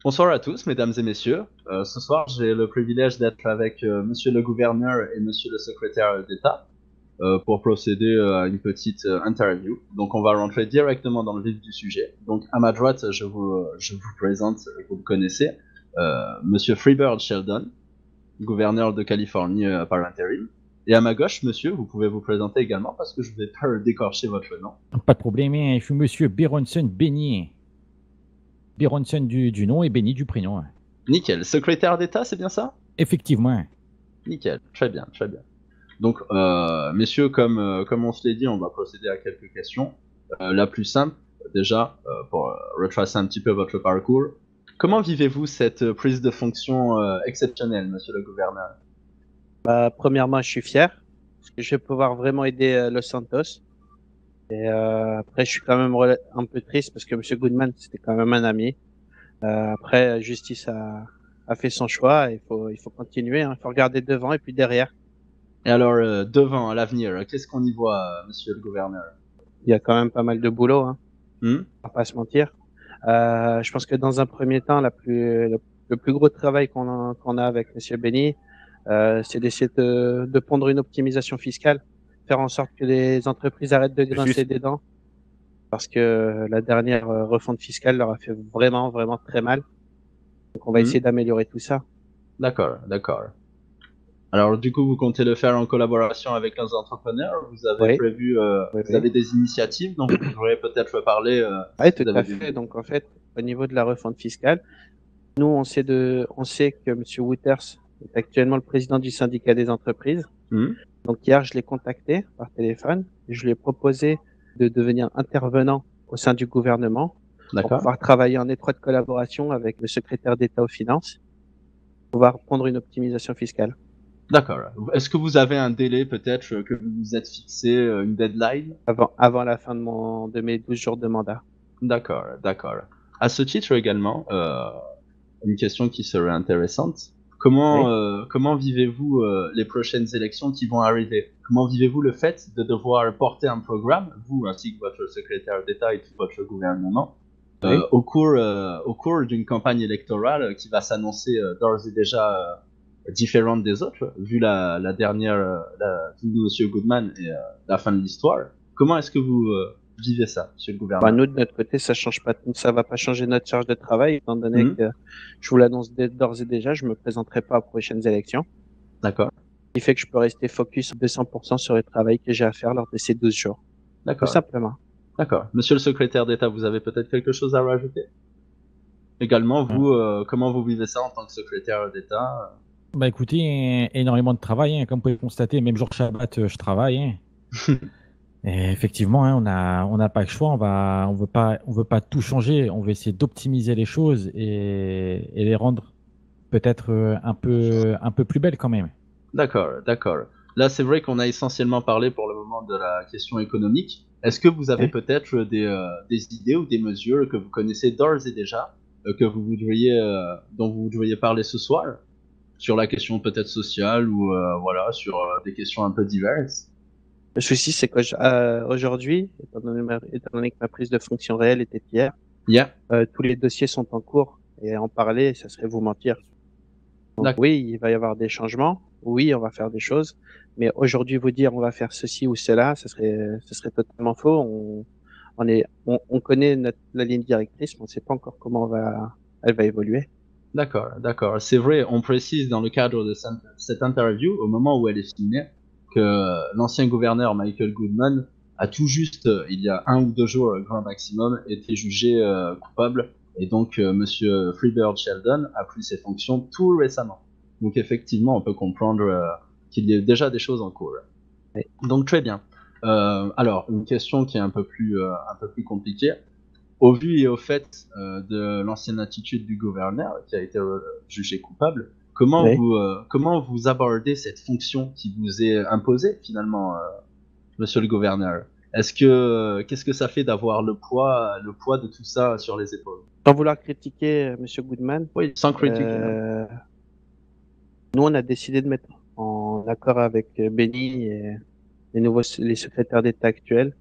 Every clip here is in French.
Bonsoir à tous, mesdames et messieurs. Ce soir, j'ai le privilège d'être avec monsieur le gouverneur et monsieur le secrétaire d'État pour procéder à une petite interview. Donc, on va rentrer directement dans le vif du sujet. Donc, à ma droite, je vous présente, vous le connaissez, monsieur Freebird Sheldon, gouverneur de Californie par intérim. Et à ma gauche, monsieur, vous pouvez vous présenter également parce que je ne vais pas décorcher votre nom. Pas de problème, hein. Je suis Monsieur Beronson Béni. Beronson du nom et Béni du prénom, hein. Nickel. Secrétaire d'État, c'est bien ça? Effectivement. Nickel. Très bien, très bien. Donc, messieurs, comme on se l'est dit, on va procéder à quelques questions. La plus simple, déjà, pour retracer un petit peu votre parcours. Comment vivez-vous cette prise de fonction exceptionnelle, monsieur le gouverneur? Premièrement, je suis fier parce que je vais pouvoir vraiment aider Los Santos. Et après, je suis quand même un peu triste parce que Monsieur Goodman, c'était quand même un ami. Après, justice a fait son choix. Il faut continuer, hein. Il faut regarder devant et puis derrière. Et alors, devant, à l'avenir, qu'est-ce qu'on y voit, monsieur le gouverneur? Il y a quand même pas mal de boulot, hein. Hmm. On va pas se mentir. Je pense que dans un premier temps, le plus gros travail qu'on a avec Monsieur Benny, c'est d'essayer de pondre une optimisation fiscale, faire en sorte que les entreprises arrêtent de grincer Juste. des dents, parce que la dernière refonte fiscale leur a fait vraiment, vraiment très mal. Donc, on va Hmm. essayer d'améliorer tout ça. D'accord, d'accord. Alors, du coup, vous comptez le faire en collaboration avec les entrepreneurs? Vous avez Oui, prévu, oui, vous oui. avez des initiatives dont vous pourrez peut-être parler Oui, vous tout avez à des fait. idées. Donc, en fait, au niveau de la refonte fiscale, nous, on sait que Monsieur Wouters est actuellement le président du syndicat des entreprises. Hmm. Donc, hier, je l'ai contacté par téléphone. Je lui ai proposé de devenir intervenant au sein du gouvernement pour D'accord. pouvoir travailler en étroite collaboration avec le secrétaire d'État aux finances, pouvoir prendre une optimisation fiscale. D'accord. Est-ce que vous avez un délai peut-être que vous vous êtes fixé, une deadline? Avant la fin de mes 12 jours de mandat. D'accord, d'accord. À ce titre également, une question qui serait intéressante. Oui. Comment vivez-vous les prochaines élections qui vont arriver? Comment vivez-vous le fait de devoir porter un programme, vous ainsi que votre secrétaire d'État et tout votre gouvernement, Oui. au cours d'une campagne électorale qui va s'annoncer d'ores et déjà différente des autres, vu la dernière, vu Monsieur Goodman et la fin de l'histoire. Comment est-ce que vous vivez ça, Monsieur le gouverneur? Nous, de notre côté, ça va pas changer notre charge de travail, étant donné Mhm. que je vous l'annonce d'ores et déjà, je me présenterai pas aux prochaines élections. D'accord, Ce qui fait que je peux rester focus à 200% sur le travail que j'ai à faire lors de ces 12 jours. Tout d'accord, simplement. d'accord. Monsieur le secrétaire d'État, vous avez peut-être quelque chose à rajouter? Également, Hein. vous, comment vous vivez ça en tant que secrétaire d'État? Bah écoutez, énormément de travail, hein. Comme vous pouvez le constater, même jour Shabbat, je travaille, hein. Et effectivement, hein, on n'a pas le choix. On veut pas tout changer. On veut essayer d'optimiser les choses et les rendre peut-être un peu plus belles quand même. D'accord, d'accord. Là, c'est vrai qu'on a essentiellement parlé pour le moment de la question économique. Est-ce que vous avez Oui. peut-être des idées ou des mesures que vous connaissez d'ores et déjà, dont vous voudriez parler ce soir, sur la question peut-être sociale ou voilà, sur des questions un peu diverses? Le souci, c'est qu'aujourd'hui, étant donné que ma prise de fonction réelle était hier, Yeah, tous les dossiers sont en cours et en parler, ça serait vous mentir. Donc d'accord. oui, il va y avoir des changements. Oui, on va faire des choses. Mais aujourd'hui, vous dire on va faire ceci ou cela, ce serait totalement faux. On connaît la ligne directrice, mais on ne sait pas encore comment elle va évoluer. D'accord, d'accord. C'est vrai, on précise dans le cadre de cette interview, au moment où elle est filmée, que l'ancien gouverneur Michael Goodman a tout juste, il y a 1 ou 2 jours, grand maximum, été jugé coupable. Et donc, Monsieur Freebird Sheldon a pris ses fonctions tout récemment. Donc, effectivement, on peut comprendre qu'il y a déjà des choses en cours. Oui. Donc, très bien. Alors, une question qui est un peu plus compliquée. Au vu et au fait de l'ancienne attitude du gouverneur qui a été jugé coupable, Oui. comment vous abordez cette fonction qui vous est imposée finalement, monsieur le gouverneur? Qu'est-ce que ça fait d'avoir le poids de tout ça sur les épaules? Sans vouloir critiquer Monsieur Goodman, Oui, sans critiquer, hein. euh, nous, on a décidé de mettre en accord avec Benny et les secrétaires d'État actuels.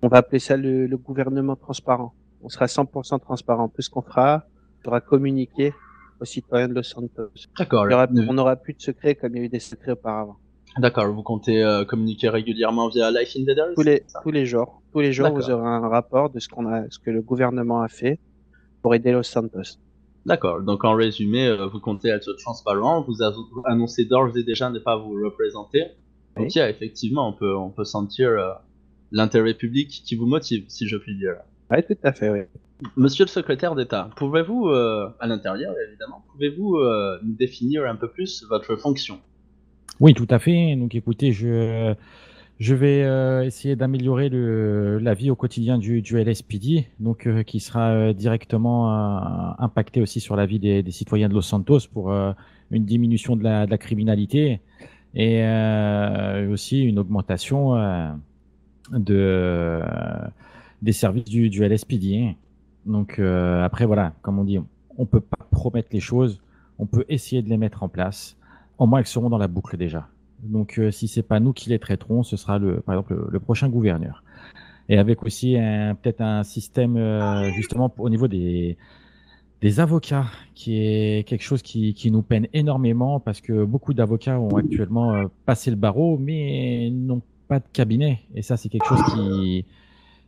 On va appeler ça le gouvernement transparent. On sera 100% transparent. Tout ce qu'on fera, sera communiqué aux citoyens de Los Santos. D'accord. On n'aura plus de secrets comme il y a eu des secrets auparavant. D'accord, vous comptez communiquer régulièrement via Life Invaders? Tous les jours, vous aurez un rapport de ce que le gouvernement a fait pour aider Los Santos. D'accord, donc en résumé, vous comptez être transparent, vous annoncez d'ores et déjà ne pas vous représenter. Donc, Oui. effectivement, on peut sentir l'intérêt public qui vous motive, si je puis dire. Oui, tout à fait, oui. Monsieur le secrétaire d'État, pouvez-vous, à l'intérieur évidemment, pouvez-vous nous définir un peu plus votre fonction? Oui, tout à fait. Donc, écoutez, je vais essayer d'améliorer la vie au quotidien du LSPD, donc qui sera directement impacté aussi sur la vie des citoyens de Los Santos pour une diminution de la criminalité et aussi une augmentation des services du LSPD. Hein. Donc après, voilà, comme on dit, on peut pas promettre les choses, on peut essayer de les mettre en place. Au moins, elles seront dans la boucle déjà. Donc, si c'est pas nous qui les traiterons, ce sera par exemple le prochain gouverneur. Et avec aussi peut-être un système justement au niveau des avocats, qui est quelque chose qui nous peine énormément parce que beaucoup d'avocats ont actuellement passé le barreau, mais n'ont pas de cabinet. Et ça, c'est quelque chose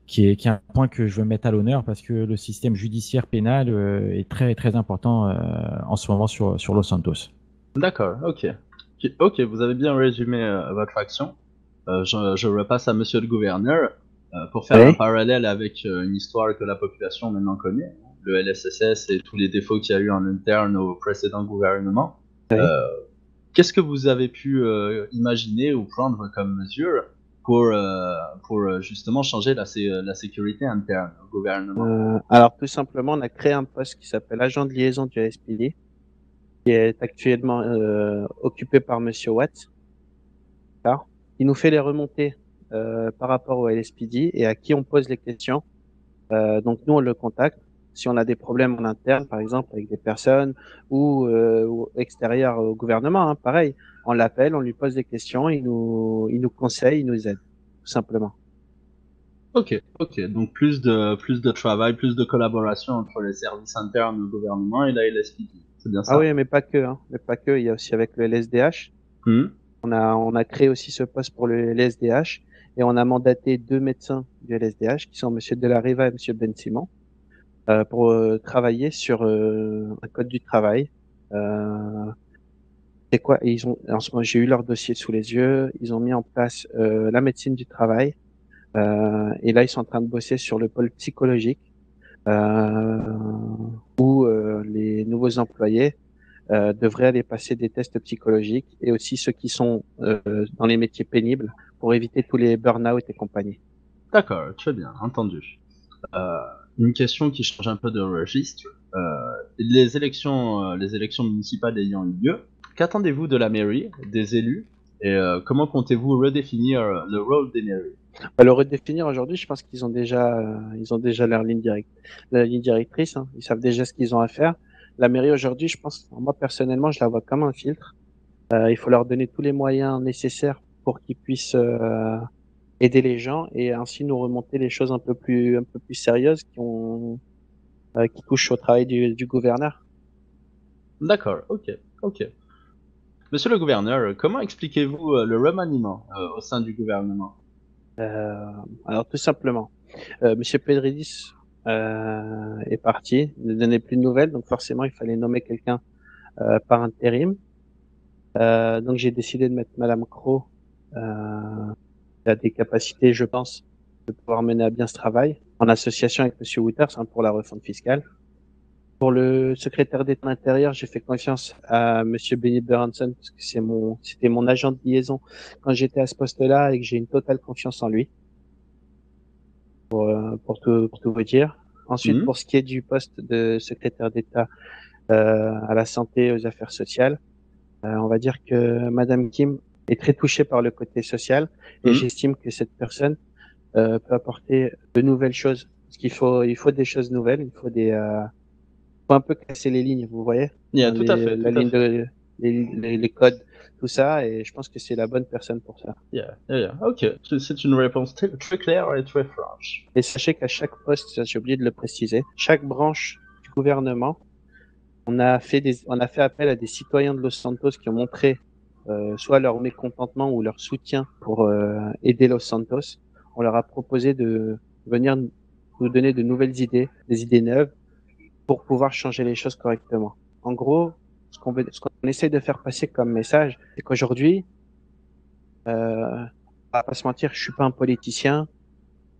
qui est un point que je veux mettre à l'honneur parce que le système judiciaire pénal est très très important en ce moment sur Los Santos. D'accord, ok. Ok, vous avez bien résumé votre action. Je repasse à monsieur le gouverneur pour faire un parallèle avec une histoire que la population maintenant connaît, le LSSS et tous les défauts qu'il y a eu en interne au précédent gouvernement. Qu'est-ce que vous avez pu imaginer ou prendre comme mesure pour justement changer la sécurité interne au gouvernement? Alors tout simplement, on a créé un poste qui s'appelle agent de liaison du LSPD, qui est actuellement occupé par Monsieur Watts. Il nous fait les remontées par rapport au LSPD et à qui on pose les questions. Donc nous, on le contacte. Si on a des problèmes en interne, par exemple, avec des personnes ou extérieures au gouvernement, hein, pareil, on l'appelle, on lui pose des questions, il nous conseille, il nous aide, tout simplement. Ok, donc plus de travail, plus de collaboration entre les services internes au gouvernement et la LSPD, c'est bien ça? Ah oui, mais pas que, hein, mais pas que. Il y a aussi avec le LSDH. On a créé aussi ce poste pour le LSDH et on a mandaté 2 médecins du LSDH qui sont Monsieur Delariva et Monsieur Ben Simon pour travailler sur un code du travail. C'est quoi? Et en ce moment, j'ai eu leur dossier sous les yeux. Ils ont mis en place la médecine du travail et là, ils sont en train de bosser sur le pôle psychologique où les nouveaux employés devraient aller passer des tests psychologiques et aussi ceux qui sont dans les métiers pénibles pour éviter tous les burn-out et compagnie. D'accord, très bien, entendu. Une question qui change un peu de registre. Les élections municipales ayant eu lieu, qu'attendez-vous de la mairie, des élus, et comment comptez-vous redéfinir le rôle des mairies? Le redéfinir aujourd'hui, je pense qu'ils ont déjà leur la ligne directrice. Hein. Ils savent déjà ce qu'ils ont à faire. La mairie aujourd'hui, je pense, moi personnellement, je la vois comme un filtre. Il faut leur donner tous les moyens nécessaires pour qu'ils puissent aider les gens et ainsi nous remonter les choses un peu plus sérieuses qui touchent au travail du gouverneur. D'accord, ok. Monsieur le gouverneur, comment expliquez-vous le remaniement au sein du gouvernement? Alors tout simplement, Monsieur Pedridis est parti, il ne donnait plus de nouvelles, donc forcément il fallait nommer quelqu'un par intérim. Donc j'ai décidé de mettre Madame Crow, qui a des capacités, je pense, de pouvoir mener à bien ce travail, en association avec Monsieur Wouters pour la refonte fiscale. Pour le secrétaire d'État intérieur, j'ai fait confiance à Monsieur Benny Berenson parce que c'était mon agent de liaison quand j'étais à ce poste-là et que j'ai une totale confiance en lui. Pour tout vous dire. Ensuite, pour ce qui est du poste de secrétaire d'État à la santé et aux affaires sociales, on va dire que Madame Kim est très touchée par le côté social et j'estime que cette personne peut apporter de nouvelles choses. Parce il faut des choses nouvelles, il faut faut un peu casser les lignes, vous voyez? Tout à fait. Les codes, tout ça, et je pense que c'est la bonne personne pour ça. Ok, c'est une réponse très claire et très franche. Et sachez qu'à chaque poste, j'ai oublié de le préciser, chaque branche du gouvernement on a fait appel à des citoyens de Los Santos qui ont montré soit leur mécontentement ou leur soutien pour aider Los Santos. On leur a proposé de venir nous donner de nouvelles idées, des idées neuves, pour pouvoir changer les choses correctement. En gros, ce qu'on essaie de faire passer comme message, c'est qu'aujourd'hui, on va pas se mentir, je suis pas un politicien.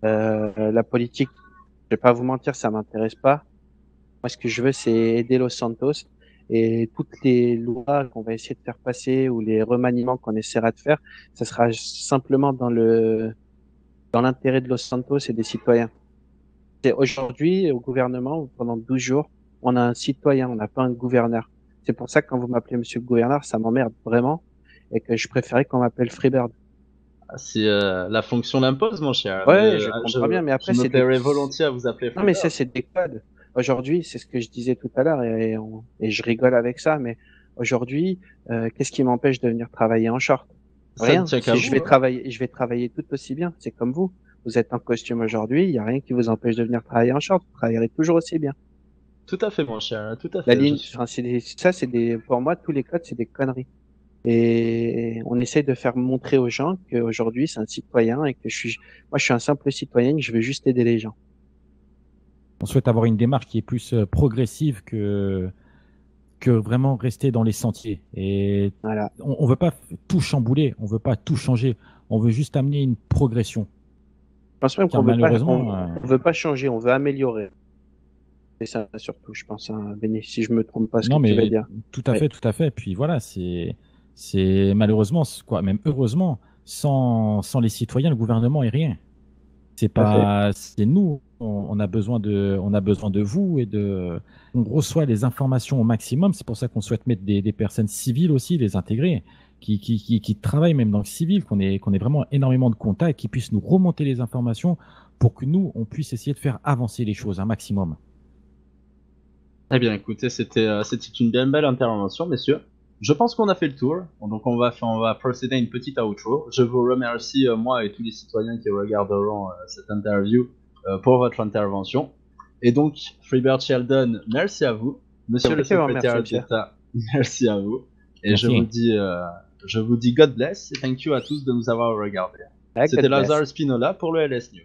La politique, je vais pas vous mentir, ça m'intéresse pas. Moi, ce que je veux, c'est aider Los Santos, et toutes les lois qu'on va essayer de faire passer ou les remaniements qu'on essaiera de faire, ça sera simplement dans l'intérêt de Los Santos et des citoyens. C'est aujourd'hui, au gouvernement, pendant 12 jours, on a un citoyen, on n'a pas un gouverneur. C'est pour ça que quand vous m'appelez Monsieur le Gouverneur, ça m'emmerde vraiment, et que je préférais qu'on m'appelle Freebird. Si la fonction l'impose, mon cher. Ouais, je comprends bien, mais après, je me c'est plairais volontiers à vous appeler non, mais Freebird. ça, c'est des codes. Aujourd'hui, c'est ce que je disais tout à l'heure, et je rigole avec ça, mais aujourd'hui, qu'est-ce qui m'empêche de venir travailler en short? Ça ne Rien. tient qu'à Si je vous, vais hein. travailler, je vais travailler tout aussi bien. C'est comme vous. Vous êtes en costume aujourd'hui, il n'y a rien qui vous empêche de venir travailler en short. Vous travaillerez toujours aussi bien. Tout à fait, mon cher, tout à La fait. ligne, enfin, ça, pour moi, tous les codes, c'est des conneries. Et on essaie de faire montrer aux gens qu'aujourd'hui, c'est un citoyen et que moi, je suis un simple citoyen, que je veux juste aider les gens. On souhaite avoir une démarche qui est plus progressive que vraiment rester dans les sentiers. Et Voilà. on veut pas tout chambouler, on veut pas tout changer. On veut juste amener une progression. Je pense même Car qu'on veut pas, malheureusement, on veut pas changer, on veut améliorer. C'est ça surtout, je pense, hein, Benny, si je me trompe pas ce que non tu vas mais dire. tout à Ouais. fait, tout à fait. Puis voilà, c'est malheureusement, quoi, même heureusement, sans les citoyens, le gouvernement est rien. Tout à fait. C'est nous. On a besoin de vous on reçoit les informations au maximum. C'est pour ça qu'on souhaite mettre des personnes civiles aussi, les intégrer, qui travaillent même dans le civil, qu'on ait vraiment énormément de contacts, qui puissent nous remonter les informations pour que nous, on puisse essayer de faire avancer les choses un maximum. Eh bien, écoutez, c'était une bien belle intervention, messieurs. Je pense qu'on a fait le tour, donc on va procéder à une petite outro. Je vous remercie, moi et tous les citoyens qui regarderont cette interview, pour votre intervention. Et donc, Freebird Sheldon, merci à vous. Monsieur le C'est moi qui vous remercie, secrétaire monsieur. d'État, merci à vous. Et Merci. je vous dis God bless et thank you à tous de nous avoir regardés. Ouais, C'était God bless. Lazare Spinola pour le LS News.